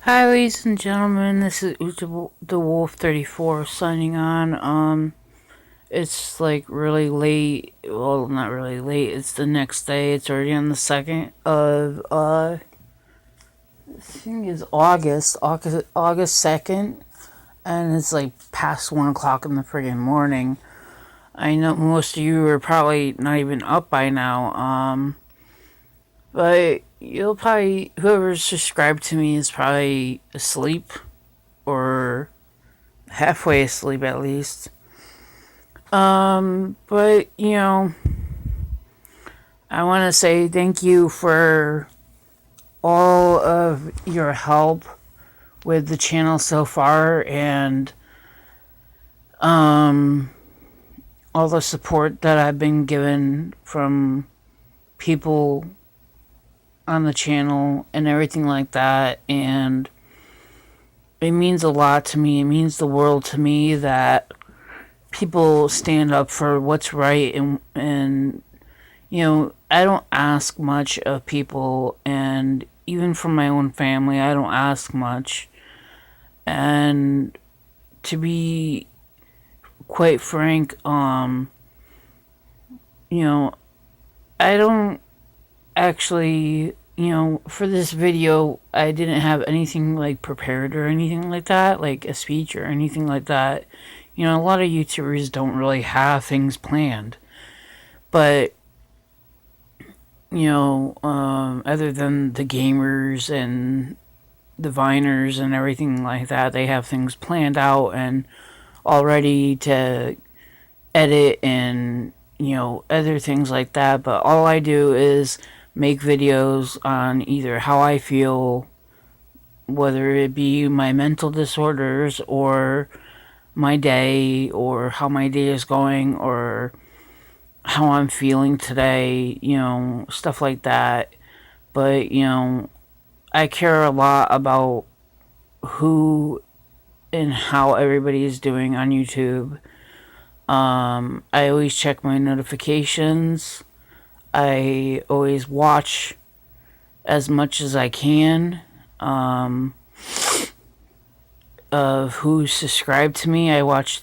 Hi, ladies and gentlemen. This is the Wolf 34 signing on. It's like really late. Well, not really late. It's the next day. It's already on the 2nd of I think it's August 2nd, and it's like past 1 o'clock in the friggin' morning. I know most of you are probably not even up by now. But you'll probably whoever's subscribed to me is probably asleep or halfway asleep at least. But I want to say thank you for all of your help with the channel so far and um all the support that I've been given from people on the channel and everything like that. And it means a lot to me. It means the world to me that people stand up for what's right. And I don't ask much of people, and even from my own family, I don't ask much. And to be quite frank, you know, I don't actually, for this video, I didn't have anything like prepared or anything like that, like a speech or anything like that. A lot of YouTubers don't really have things planned, but other than the gamers and the Viners and everything like that, they have things planned out and all ready to edit and, other things like that. But all I do is make videos on either how I feel, whether it be my mental disorders or my day or how my day is going or how I'm feeling today, stuff like that. But, I care a lot about who and how everybody is doing on YouTube. I always check my notifications. I always watch as much as I can of who's subscribed to me. I watch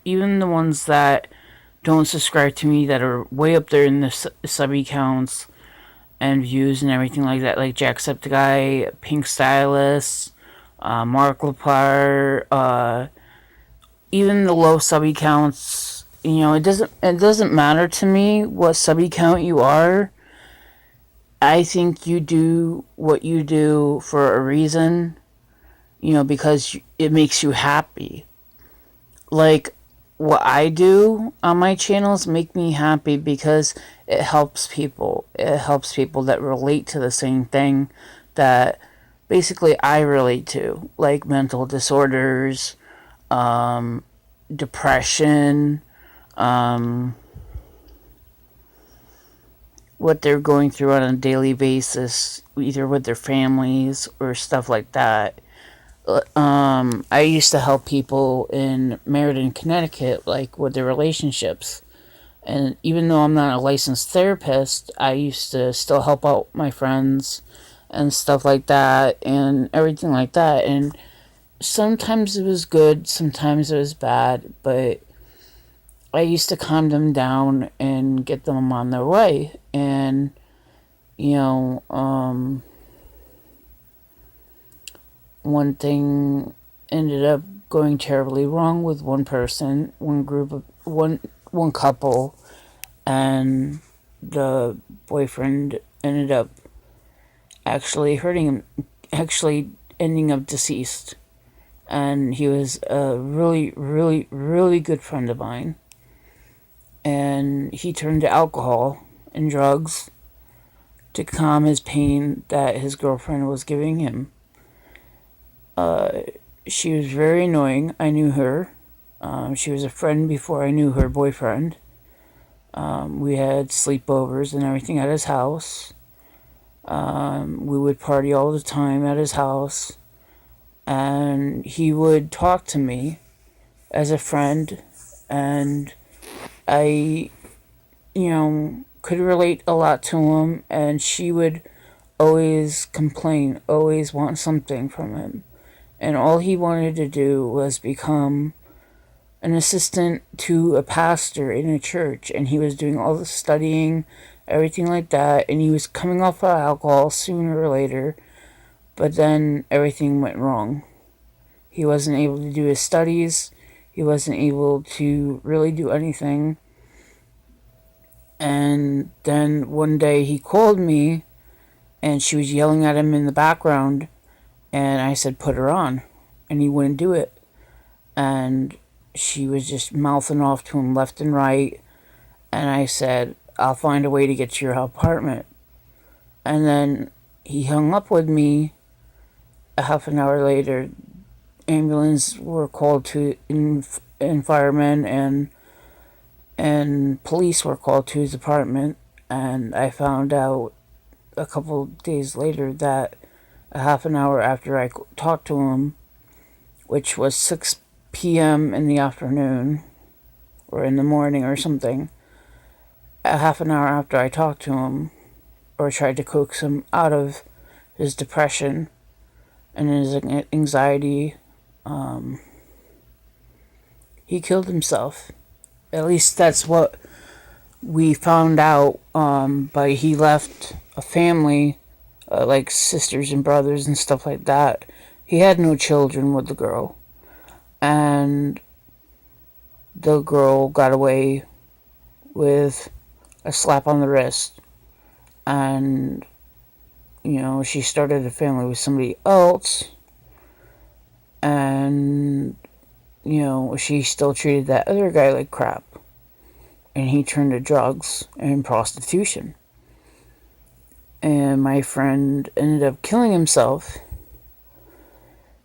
even the ones that don't subscribe to me that are way up there in the subby counts and views and everything like that, like Jacksepticeye, Pink Stylus, Mark Lepar, even the low subby counts. It doesn't matter to me what subby count you are. I think you do what you do for a reason, because it makes you happy. Like what I do on my channels make me happy because it helps people. It helps people that relate to the same thing that basically I relate to, like mental disorders, depression, what they're going through on a daily basis, either with their families or stuff like that. I used to help people in Meriden, Connecticut, like with their relationships. And even though I'm not a licensed therapist, I used to still help out my friends and stuff like that and everything like that. And sometimes it was good, sometimes it was bad, but I used to calm them down and get them on their way. And, you know, one thing ended up going terribly wrong with one person, one couple, and the boyfriend ended up actually hurting him, actually ending up deceased. And he was a really, really, really good friend of mine. And he turned to alcohol and drugs to calm his pain that his girlfriend was giving him. She was very annoying. I knew her. She was a friend before I knew her boyfriend. We had sleepovers and everything at his house. We would party all the time at his house. And he would talk to me as a friend. And I, could relate a lot to him. And she would always complain, always want something from him. And all he wanted to do was become an assistant to a pastor in a church. And he was doing all the studying, everything like that. And he was coming off of alcohol sooner or later. But then everything went wrong. He wasn't able to do his studies. He wasn't able to really do anything. And then one day he called me, and she was yelling at him in the background. And I said, put her on. And he wouldn't do it. And she was just mouthing off to him left and right. And I said, I'll find a way to get to your apartment. And then he hung up with me. A half an hour later, ambulance were called to, and firemen and police were called to his apartment. And I found out a couple days later that a half an hour after I talked to him, which was 6 p.m. in the afternoon or in the morning or something, a half an hour after I talked to him or tried to coax him out of his depression and his anxiety, he killed himself. At least that's what we found out. But he left a family, like sisters and brothers and stuff like that. He had no children with the girl. And the girl got away with a slap on the wrist. And, she started a family with somebody else. And, she still treated that other guy like crap. And he turned to drugs and prostitution. And my friend ended up killing himself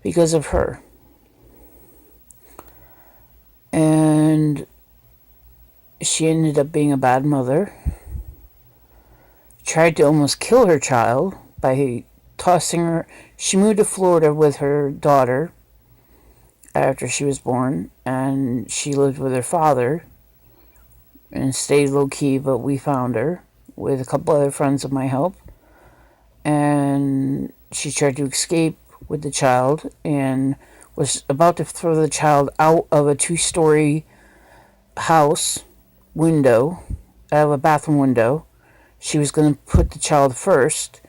because of her. And she ended up being a bad mother. Tried to almost kill her child by tossing her. She moved to Florida with her daughter after she was born, and she lived with her father and stayed low-key, but we found her with a couple other friends of my help. And she tried to escape with the child and was about to throw the child out of a 2-story house window, out of a bathroom window. She was going to put the child first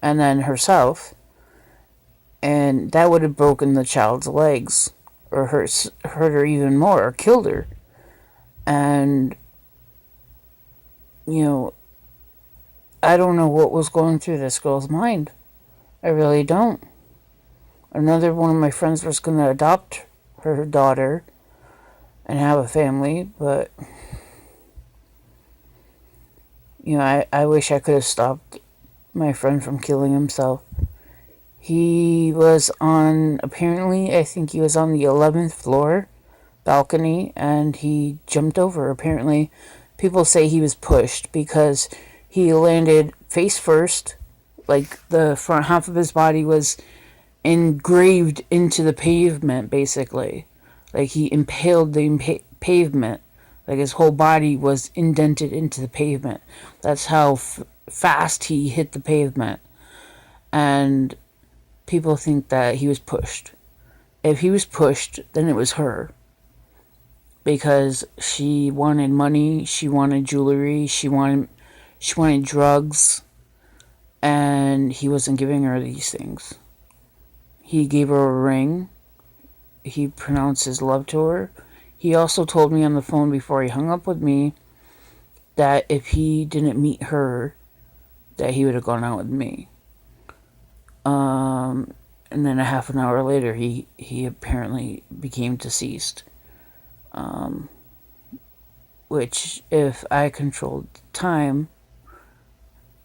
and then herself, and that would have broken the child's legs or hurt her even more or killed her. And, I don't know what was going through this girl's mind. I really don't. Another one of my friends was going to adopt her daughter and have a family, but I wish I could have stopped my friend from killing himself. He was apparently, I think he was on the 11th floor balcony, and he jumped over. Apparently, people say he was pushed because he landed face first, like the front half of his body was engraved into the pavement, basically. Like he impaled the pavement. Like his whole body was indented into the pavement. That's how fast he hit the pavement. And people think that he was pushed. If he was pushed, then it was her. Because she wanted money, she wanted jewelry, she wanted drugs, and he wasn't giving her these things. He gave her a ring. He pronounced his love to her. He also told me on the phone before he hung up with me that if he didn't meet her, that he would have gone out with me. And then a half an hour later, he apparently became deceased. Which, if I controlled time,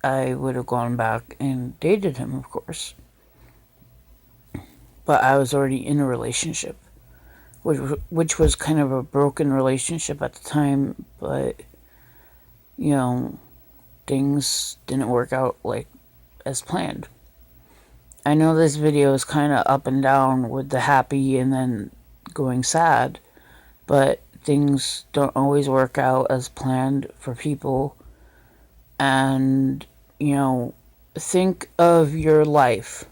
I would have gone back and dated him, of course. But I was already in a relationship, which was kind of a broken relationship at the time, but, things didn't work out like as planned. I know this video is kind of up and down with the happy and then going sad, but things don't always work out as planned for people. And, think of your life,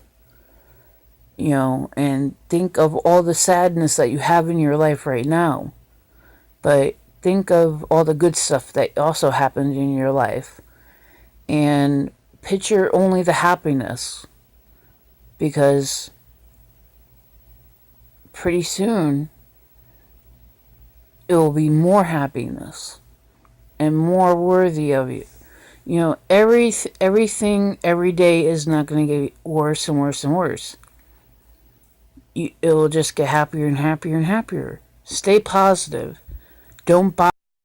and think of all the sadness that you have in your life right now. But think of all the good stuff that also happened in your life. And picture only the happiness. Because pretty soon, it will be more happiness and more worthy of you. Everything every day is not going to get worse and worse and worse. It will just get happier and happier and happier. Stay positive. Don't buy